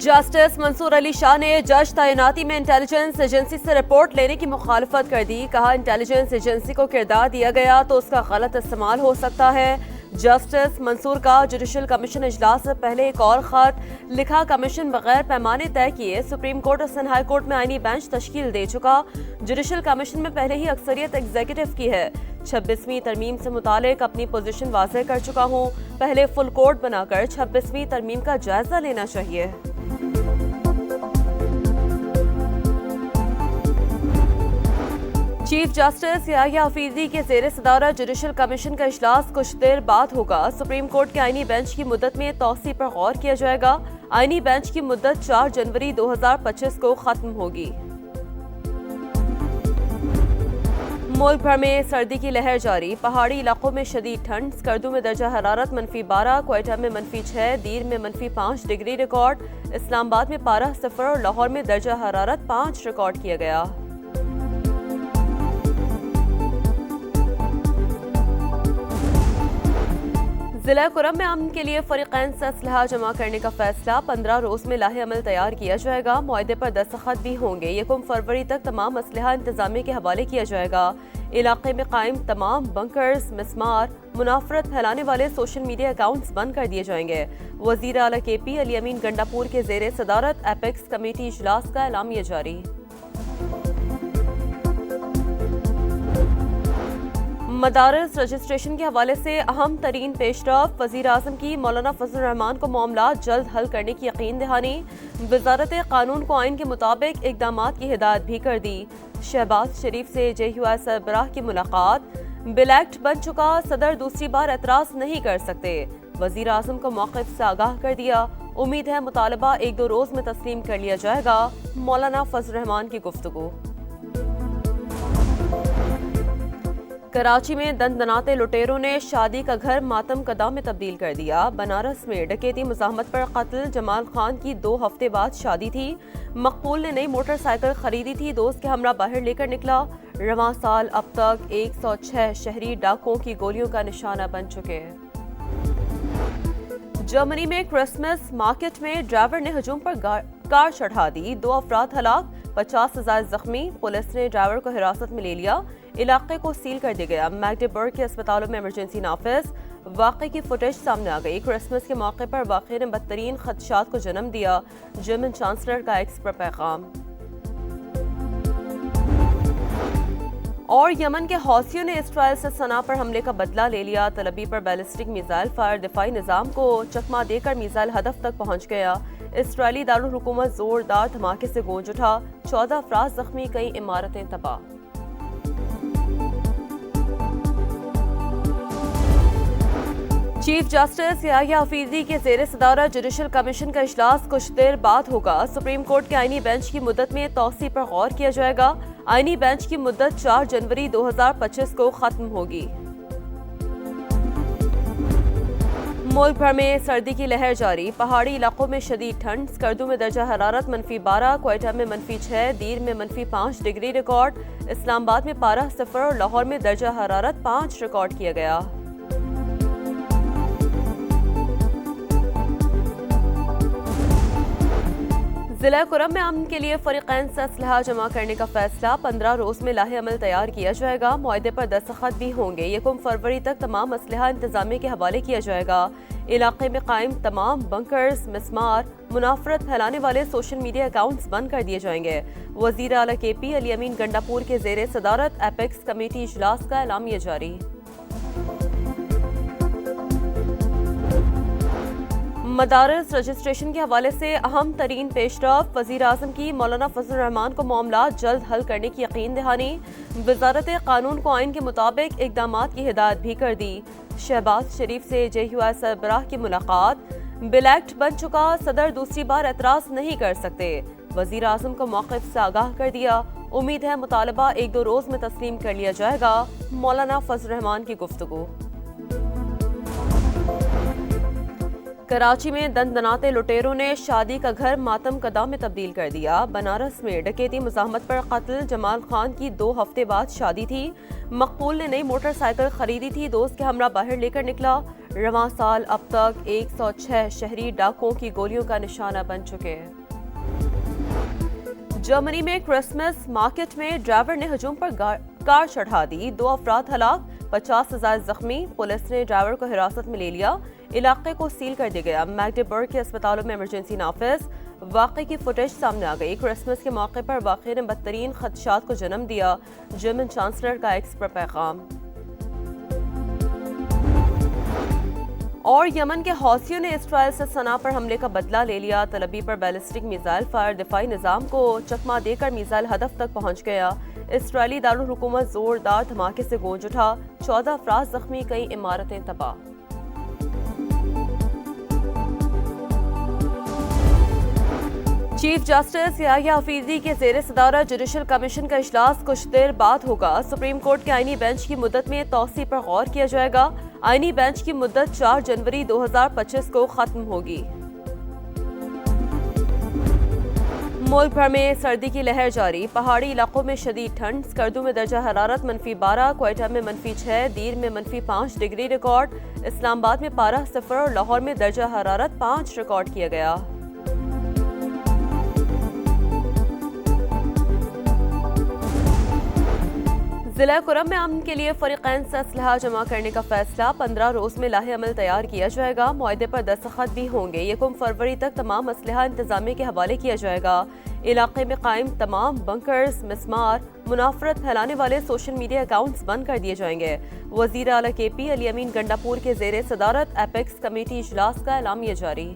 Justice Mansoor Ali Shah ने जज तैनाती में इंटेलिजेंस एजेंसी से रिपोर्ट लेने की मुखालफत कर दी। कहा, इंटेलिजेंस एजेंसी को किरदार दिया गया तो उसका गलत इस्तेमाल हो सकता है। जस्टिस मंसूर का जुडिशल कमीशन इजलास से पहले एक और खत लिखा। कमीशन बगैर पैमाने तय किए सुप्रीम कोर्ट और सिंध हाई कोर्ट में आईनी बेंच तश्कील दे चुका। जुडिशल कमीशन में पहले ही अक्सरियत एग्जीक्यूटिव की है। 26वीं तरमीम से मुतालिक अपनी पोजीशन वाज़ेह कर चुका हूँ। पहले फुल कोर्ट बनाकर 26वीं तरमीम का जायजा लेना चाहिए। चीफ जस्टिस याहिया हफीजी के ज़ेर सदारत जुडिशल कमीशन का इजलास कुछ देर बाद होगा। सुप्रीम कोर्ट के आईनी बेंच की मुद्दत में तौसी पर गौर किया जाएगा। आईनी बेंच की मुद्दत 4 जनवरी 2025 को खत्म होगी। मुल्क भर में सर्दी की लहर जारी। पहाड़ी इलाकों में शदीद ठंड। स्कर्दू में दर्जा हरारत -12, क्वेटा में -6, दीर में -5 डिग्री रिकॉर्ड। इस्लामाबाद में पारा 0 और लाहौर में दर्जा हरारत 5 रिकॉर्ड किया गया। जिला कुरम में अमन के लिए फरीकैन से असलहा जमा करने का फैसला। 15 रोज में लाहे अमल तैयार किया जाएगा। मुआहदे पर दस्तखत भी होंगे। 1 फरवरी तक तमाम असलहा इंतजामिया के हवाले किया जाएगा। इलाके में कायम तमाम बंकर्स, मिसमार, मुनाफरत फैलाने वाले सोशल मीडिया अकाउंट्स बंद कर दिए जाएंगे। वजीर आला KP अली अमीन गंडापुर के जेर सदारत एपेक्स कमेटी इजलास का एलामिया जारी। मदारस रजिस्ट्रेशन के हवाले से अहम तरीन पेशरफ। वज़ीर आज़म की मौलाना फजल रहमान को मामला जल्द हल करने की यकीन दहानी। वजारत कानून को आइन के मुताबिक इक़दामात की हिदायत भी कर दी। शहबाज शरीफ से JUI सरबराह की मुलाकात। बिल एक्ट बन चुका, सदर दूसरी बार एतराज़ नहीं कर सकते। वज़ीर आज़म को मौक़िफ़ से आगाह कर दिया। उम्मीद है मुतालबा 1-2 रोज़ में तस्लीम कर लिया जाएगा। मौलाना फजल रहमान की गुफ्तगू। कराची में दंदनाते लुटेरों ने शादी का घर मातम कदा में तब्दील कर दिया। बनारस में डकैती मुज़ाहमत पर कत्ल। जमाल खान की 2 हफ्ते बाद शादी थी। मकबूल ने नई मोटरसाइकिल खरीदी थी। दोस्त के हमरा बाहर लेकर निकला। रवां साल अब तक 106 शहरी डाकुओं की गोलियों का निशाना बन चुके हैं। जर्मनी में क्रिसमस मार्केट में ड्राइवर ने हजूम पर कार चढ़ा दी। 2 अफराद हलाक, 50,000 जख्मी। पुलिस ने ड्राइवर को हिरासत में ले लिया। इलाके को सील कर दिया गया। मैग्डेबर्ग के अस्पतालों में इमरजेंसी नाफिज। वाक़े की फुटेज सामने आ गई। क्रिसमस के मौके पर वाक़े ने बदतरीन खदशात को जन्म दिया। जर्मन चांसलर का एक्स पर पैगाम। और यमन के हौसियों ने इसराइल से सना पर हमले का बदला ले लिया। तलबी पर बैलिस्टिक मिसाइल फायर। दिफाई निज़ाम को चकमा देकर मिसाइल हदफ तक पहुंच गया। इसराइली दारुल हुकूमत जोरदार धमाके से गूंज उठा। 14 अफराद जख्मी, कई इमारतें तबाह। चीफ जस्टिस याहिया हफीजी के ज़ेर सदारत जुडिशल कमीशन का इजलास कुछ देर बाद होगा। सुप्रीम कोर्ट के आईनी बेंच की मुद्दत में तौसी पर गौर किया जाएगा। आईनी बेंच की मुद्दत 4 जनवरी 2025 को खत्म होगी। मुल्क भर में सर्दी की लहर जारी। पहाड़ी इलाकों में शदीद ठंड। स्कर्दू में दर्जा हरारत -12, क्वेटा में -6, दीर में -5 डिग्री रिकॉर्ड। इस्लामाबाद में पारा 0 और लाहौर में दर्जा हरारत 5 रिकॉर्ड किया गया। जिला कुरम में अमन के लिए फरीकैन से असलहा जमा करने का फैसला। 15 रोज में लाहे अमल तैयार किया जाएगा। मुआहदे पर दस्तखत भी होंगे। 1 फरवरी तक तमाम असलहा इंतजामिया के हवाले किया जाएगा। इलाके में कायम तमाम बंकर्स, मिसमार, मुनाफरत फैलाने वाले सोशल मीडिया अकाउंट्स बंद कर दिए जाएंगे। वजीर आला KP अली अमीन गंडापुर के जेर सदारत एपेक्स कमेटी इजलास का एलामिया जारी। मदारस रजिस्ट्रेशन के हवाले से अहम तरीन पेशरफ। वज़ीर आज़म की मौलाना फजल रहमान को मामला जल्द हल करने की यकीन दहानी। वजारत कानून को आइन के मुताबिक इक़दामात की हिदायत भी कर दी। शहबाज शरीफ से JUI सरबराह की मुलाकात। बिल एक्ट बन चुका, सदर दूसरी बार एतराज़ नहीं कर सकते। वज़ीर आज़म को मौक़िफ़ से आगाह कर दिया। उम्मीद है मुतालबा 1-2 रोज़ में तस्लीम कर लिया जाएगा। मौलाना फजल रहमान की गुफ्तगू। कराची में दंदनाते लुटेरों ने शादी का घर मातम कदा में तब्दील कर दिया। बनारस में डकैती मुज़ाहमत पर कत्ल। जमाल खान की 2 हफ्ते बाद शादी थी। मकबूल ने नई मोटरसाइकिल खरीदी थी। दोस्त के हमरा बाहर लेकर निकला। रवां साल अब तक 106 शहरी डाकुओं की गोलियों का निशाना बन चुके हैं। जर्मनी में क्रिसमस मार्केट में ड्राइवर ने हजूम पर कार चढ़ा दी, 2 अफराद हलाक, 50,000 जख्मी। पुलिस ने ड्राइवर को हिरासत में ले लिया, इलाके को सील कर दिया गया। मैग्डेबर्ग के अस्पतालों में इमरजेंसी नाफिज। वाक़े की फुटेज सामने आ गई। क्रिसमस के मौके पर वाक़े ने बदतरीन खदशात को जन्म दिया, जर्मन चांसलर का एक्स पर पैगाम। और यमन के हौसियों ने इसराइल से सना पर हमले का बदला ले लिया। तलबी पर बैलिस्टिक मिसाइल फायर, दिफाई निज़ाम को चकमा देकर मिसाइल हदफ तक पहुंच गया। इसराइली दारुल हुकूमत जोरदार धमाके से गूंज उठा, 14 अफराद जख्मी, कई इमारतें तबाह। चीफ जस्टिस याह्या हफीजी के ज़ेर सदारत जुडिशल कमीशन का इजलास कुछ देर बाद होगा। सुप्रीम कोर्ट के आईनी बेंच की मुद्दत में तौसी पर गौर किया जाएगा। आईनी बेंच की मुद्दत 4 जनवरी 2025 को खत्म होगी। मुल्क भर में सर्दी की लहर जारी, पहाड़ी इलाकों में शदीद ठंड। स्कर्दू में दर्जा हरारत -12, क्वेटा में -6, दीर में -5 डिग्री रिकॉर्ड। इस्लामाबाद में पारा 0 और लाहौर में दर्जा हरारत 5 रिकॉर्ड किया गया। जिला कुरम में अमन के लिए फरीकैन से असलहा जमा करने का फैसला, 15 रोज में लाहे अमल तैयार किया जाएगा। मुआहदे पर दस्तखत भी होंगे। 1 फरवरी तक तमाम असलहा इंतजामिया के हवाले किया जाएगा। इलाके में कायम तमाम बंकर्स, मिसमार, मुनाफरत फैलाने वाले सोशल मीडिया अकाउंट्स बंद कर दिए जाएंगे। वजीर आला KP अली अमीन गंडापुर के ज़ेर सदारत एपेक्स कमेटी इजलास का एलामिया जारी।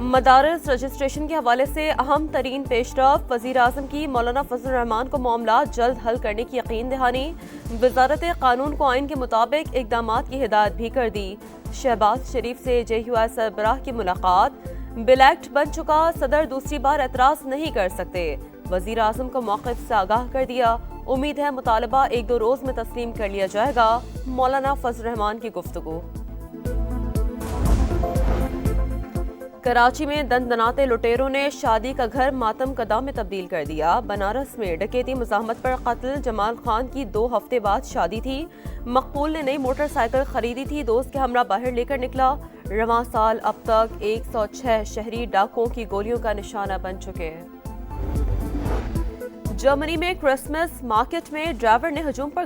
मदारस रजिस्ट्रेशन के हवाले से अहम तरीन पेशरफ, वज़ीर आज़म की मौलाना फजल रहमान को मामलात जल्द हल करने की यकीन दहानी। वजारत कानून को आइन के मुताबिक इक़दामात की हिदायत भी कर दी। शहबाज शरीफ से JUI सरबराह की मुलाकात, बिल एक्ट बन चुका, सदर दूसरी बार एतराज़ नहीं कर सकते। वज़ीर आज़म को मौक़िफ़ से आगाह कर दिया। उम्मीद है मुतालबा 1-2 रोज़ में तस्लीम कर लिया जाएगा। मौलाना फजल रहमान की गुफ्तगू। कराची में दंदनाते लुटेरों ने शादी का घर मातम कदा में तब्दील कर दिया। बनारस में डकैती मुज़ाहमत पर कत्ल, जमाल खान की 2 हफ्ते बाद शादी थी। मकबूल ने नई मोटरसाइकिल खरीदी थी, दोस्त के हमरा बाहर लेकर निकला। रवां साल अब तक 106 शहरी डाकुओं की गोलियों का निशाना बन चुके हैं। जर्मनी में क्रिसमस मार्केट में ड्राइवर ने हजूम पर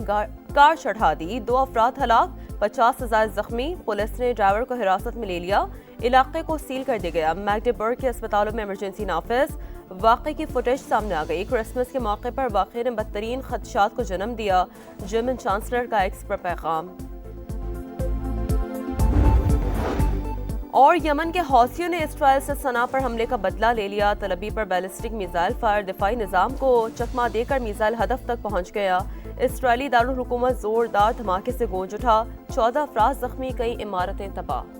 कार चढ़ा दी, 2 अफराद हलाक, 50,000 जख्मी। पुलिस ने ड्राइवर को हिरासत में ले लिया, इलाके को सील कर दिया गया। मैग्डेबर्ग के अस्पतालों में इमरजेंसी नाफिज। वाक़े की फुटेज सामने आ गई। क्रिसमस के मौके पर वाक़े ने बदतरीन खदशात को जन्म दिया, जर्मन चांसलर का एक्स पर पैगाम। और यमन के हौसियों ने इसराइल से सना पर हमले का बदला ले लिया। तलबी पर बैलिस्टिक मिसाइल फायर, दिफाई निज़ाम को चकमा देकर मिसाइल हदफ तक पहुंच गया। इसराइली दारुल हुकूमत जोरदार धमाके से गूंज उठा, 14 अफराद जख्मी, कई इमारतें तबाह।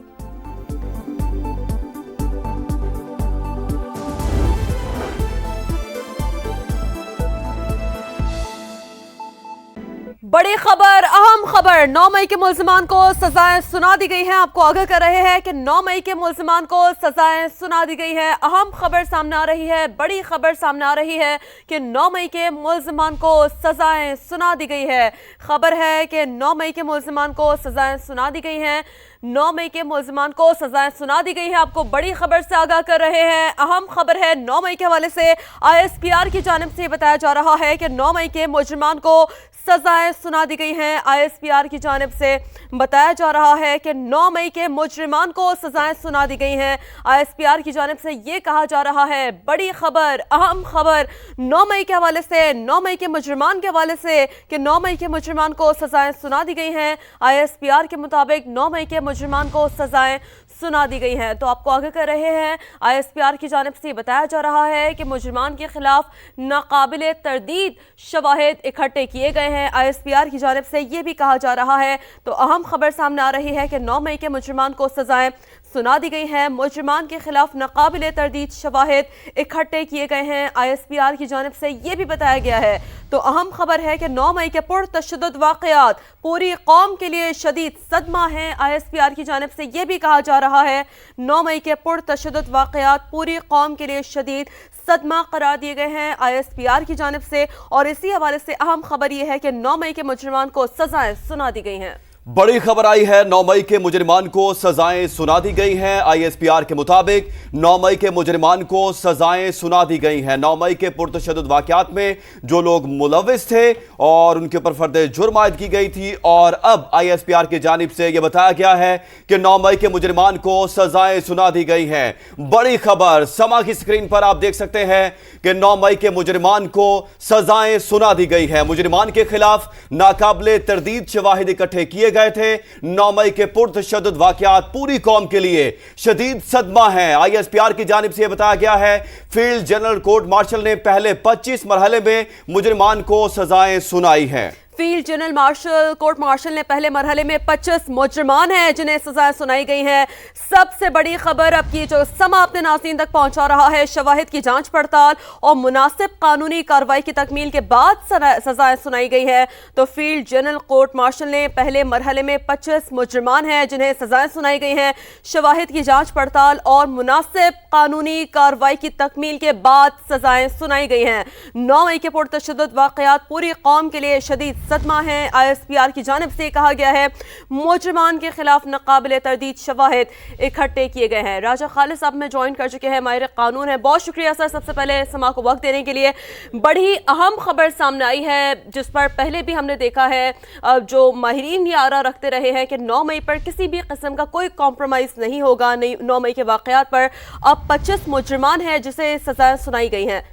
बड़ी खबर, अहम खबर, 9 मई के मुल्ज़िमान को सजाएं सुना दी गई हैं। आपको आगाह कर रहे हैं कि 9 मई के मुल्ज़िमान को सजाएं सुना दी गई हैं। अहम खबर सामने आ रही है, बड़ी खबर सामने आ रही है कि 9 मई के मुल्ज़िमान को सजाएं सुना दी गई है। खबर है कि 9 मई के मुल्ज़िमान को सजाएं सुना दी गई हैं। 9 मई के मुल्ज़िमान को सजाएं सुना दी गई है। आपको बड़ी खबर से आगाह कर रहे हैं। अहम खबर है 9 मई के हवाले से ISPR की जानिब से बताया जा रहा है कि 9 मई के मुजरिमान को सजाएं सुना दी गई हैं। ISPR की जानिब से बताया जा रहा है कि 9 मई के मुजरिमान को सजाएं सुना दी गई हैं। ISPR की जानिब से ये कहा जा रहा है, बड़ी खबर, अहम खबर 9 मई के हवाले से, 9 मई के मुजरिमान के हवाले से कि 9 मई के मुजरिमान को सजाएं सुना दी गई हैं। ISPR के मुताबिक 9 मई के मुजरिमान को सजाएं सुना दी गई हैं। तो आपको आगे कर रहे हैं, ISPR की जानिब से बताया जा रहा है कि मुजरिमान के खिलाफ नाकाबिले तरदीद शवाहिद इकट्ठे किए गए हैं। ISPR की जानिब से ये भी कहा जा रहा है। तो अहम खबर सामने आ रही है कि 9 मई के मुजरिमान को सजाएं सुना दी गई हैं। मुजरिमान के खिलाफ नाकाबिले तरदीद शवाहिद इकट्ठे किए गए हैं। ISPR की जानिब से ये भी बताया गया है। तो अहम खबर है कि 9 मई के पुरतशद्दुद वाक़यात पूरी कौम के लिए शदीद सदमा है। ISPR की जानिब से ये भी कहा जा रहा है, 9 मई के पुरतशद्दुद वाक़यात पूरी कौम के लिए शदीद सदमा करार दिए गए हैं ISPR की जानिब से। और इसी हवाले से अहम खबर यह है कि 9 मई के मुजरिमान को सजाएं सुना दी गई हैं। बड़ी खबर आई है। 9 मई के मुजरिमान को सजाएं सुना दी गई हैं। ISPR के मुताबिक 9 मई के मुजरिमान को सजाएं सुना दी गई हैं। 9 मई के पुरतशद्दुद वाक़यात में जो लोग मुलव्विस थे और उनके ऊपर फर्द जुर्म आयद की गई थी, और अब ISPR की जानिब से यह बताया गया है कि 9 मई के मुजरिमान को सजाएं सुना दी गई हैं। बड़ी खबर समा की स्क्रीन पर आप देख सकते हैं कि 9 मई के मुजरिमान को सजाएं सुना दी गई हैं। मुजरिमान के खिलाफ नाकाबिले तरदीद शवाहिद इकट्ठे किए गए थे। 9 मई के पुरतशद्दुद वाक़यात पूरी कौम के लिए शदीद सदमा है। ISPR की जानिब से यह बताया गया है फील्ड जनरल कोर्ट मार्शल ने पहले 25 मरहले में मुजरिमान को सजाएं सुनाई हैं। Field general martial court martial ने पहले मरहले में 25 मुजरिमान हैं जिन्हें सजाएं सुनाई गई हैं। सबसे बड़ी खबर अब की जो समा अपने नाज़रीन तक पहुंचा रहा है, शवाहिद की जांच पड़ताल और मुनासिब कानूनी कार्रवाई की तकमील के बाद सजाएं सुनाई गई है। तो फील्ड जनरल कोर्ट मार्शल ने पहले मरहले में 25 मुजरिमान हैं जिन्हें सजाएं सुनाई गई हैं। शवाहिद की जांच पड़ताल और मुनासिब कानूनी कार्रवाई की तकमील के बाद सजाएं सुनाई गई हैं। 9 मई के पुरतशद्दुद वाक़यात पूरी कौम के लिए शदीद सदमा है। ISPR की जानिब से कहा गया है मुजरिमान के खिलाफ नाकाबिले तरदीद शवाहिद इकट्ठे किए गए हैं। राजा खालिद साहब में ज्वाइन कर चुके हैं, माहिर कानून है। बहुत शुक्रिया सर, सबसे पहले समा को वक्त देने के लिए। बड़ी अहम खबर सामने आई है जिस पर पहले भी हमने देखा है जो माहिरीन ये आरा रखते रहे हैं कि 9 मई पर किसी भी किस्म का कोई कॉम्प्रोमाइज़ नहीं होगा। 9 मई के वाक़यात पर अब 25 मुजरिमान हैं जिसे सज़ा सुनाई गई हैं।